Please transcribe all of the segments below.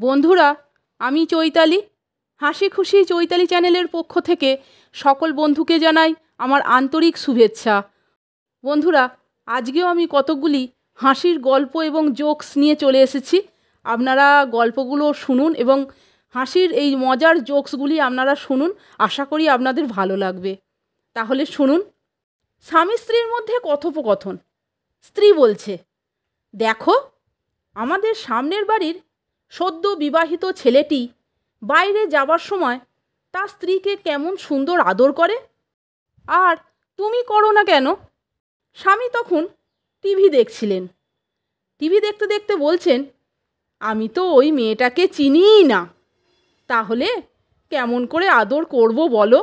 বন্ধুরা, আমি চৈতালি। হাসি খুশি চৈতালি চ্যানেলের পক্ষ থেকে সকল বন্ধুকে জানাই আমার আন্তরিক শুভেচ্ছা। বন্ধুরা, আজকেও আমি কতকগুলি হাসির গল্প এবং জোকস নিয়ে চলে এসেছি। আপনারা গল্পগুলো শুনুন এবং হাসির এই মজার জোকসগুলি আপনারা শুনুন। আশা করি আপনাদের ভালো লাগবে। তাহলে শুনুন। স্বামী স্ত্রীর মধ্যে কথোপকথন। স্ত্রী বলছে, দেখো, আমাদের সামনের বাড়ির সদ্য বিবাহিত ছেলেটি বাইরে যাবার সময় তার স্ত্রীকে কেমন সুন্দর আদর করে, আর তুমি করো না কেন? স্বামী তখন টিভি দেখছিলেন। টিভি দেখতে দেখতে বলছেন, আমি তো ওই মেয়েটাকে চিনিই না, তাহলে কেমন করে আদর করব বলো?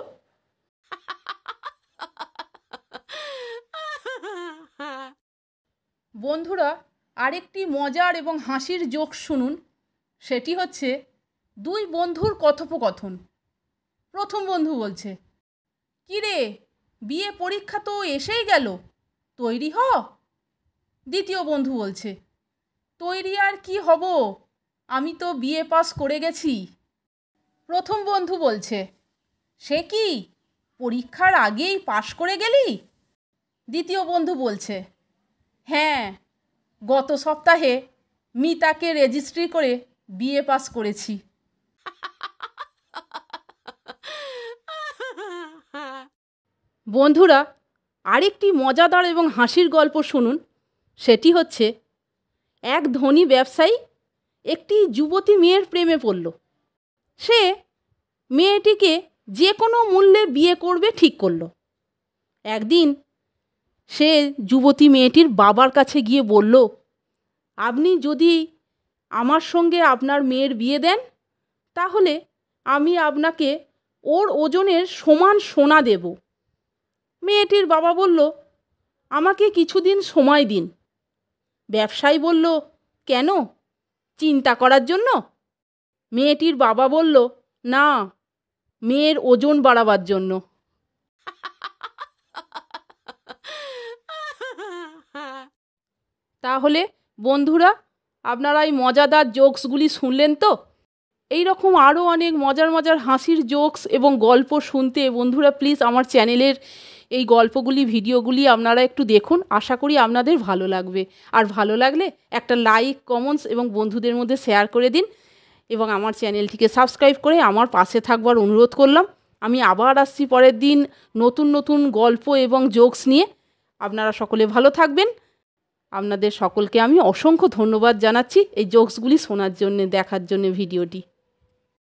বন্ধুরা, আরেকটি মজার এবং হাসির জোক শুনুন। সেটি হচ্ছে দুই বন্ধুর কথোপকথন। প্রথম বন্ধু বলছে, কী রে, বিয়ে পরীক্ষা তো এসেই গেল, তৈরি হ। দ্বিতীয় বন্ধু বলছে, তৈরি আর কি হব, আমি তো বিএ পাস করে গেছি। প্রথম বন্ধু বলছে, সে কি, পরীক্ষার আগেই পাশ করে গেলি? দ্বিতীয় বন্ধু বলছে, হ্যাঁ, গত সপ্তাহে মিতাকে রেজিস্ট্রি করে বিএ পাস করেছি। বন্ধুরা, আরেকটি মজাদার এবং হাসির গল্প শুনুন। সেটি হচ্ছে এক ধনী ব্যবসায়ী একটি যুবতী মেয়ের প্রেমে পড়ল। সে মেয়েটিকে যে কোনো মূল্যে বিয়ে করবে ঠিক করল। একদিন সে যুবতী মেয়েটির বাবার কাছে গিয়ে বলল, আপনি যদি আমার সঙ্গে আপনার মেয়ের বিয়ে দেন, তাহলে আমি আপনাকে ওর ওজনের সমান সোনা দেব। মেয়েটির বাবা বলল, আমাকে কিছুদিন সময় দিন। ব্যবসায়ী বলল, কেন, চিন্তা করার জন্য? মেয়েটির বাবা বলল, না, মেয়ের ওজন বাড়াবার জন্য। তাহলে বন্ধুরা, আপনারা এই মজাদার জোকসগুলি শুনলেন তো? এই রকম আরও অনেক মজার মজার হাসির জোকস এবং গল্প শুনতে বন্ধুরা প্লিজ আমার চ্যানেলের এই গল্পগুলি ভিডিওগুলি আপনারা একটু দেখুন। আশা করি আপনাদের ভালো লাগবে। আর ভালো লাগলে একটা লাইক, কমেন্টস এবং বন্ধুদের মধ্যে শেয়ার করে দিন এবং আমার চ্যানেলটিকে সাবস্ক্রাইব করে আমার পাশে থাকবার অনুরোধ করলাম। আমি আবার আসছি পরের দিন নতুন নতুন গল্প এবং জোকস নিয়ে। আপনারা সকলে ভালো থাকবেন। আপনাদের সকলকে আমি অসংখ্য ধন্যবাদ জানাচ্ছি এই জোকসগুলি শোনার জন্যে, দেখার জন্যে ভিডিওটি।